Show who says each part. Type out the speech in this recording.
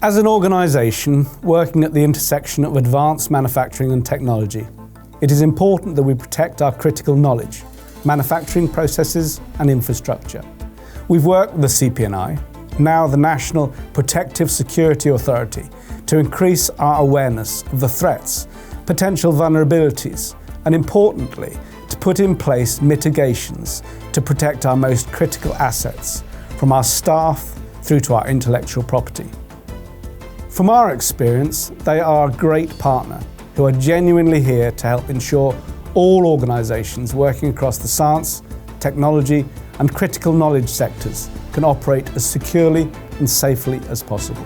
Speaker 1: As an organisation working at the intersection of advanced manufacturing and technology, it is important that we protect our critical knowledge, manufacturing processes and infrastructure. We've worked with the CP&I, now the National Protective Security Authority, to increase our awareness of the threats, potential vulnerabilities, and importantly, to put in place mitigations to protect our most critical assets, from our staff through to our intellectual property. From our experience, they are a great partner who are genuinely here to help ensure all organisations working across the science, technology and critical knowledge sectors can operate as securely and safely as possible.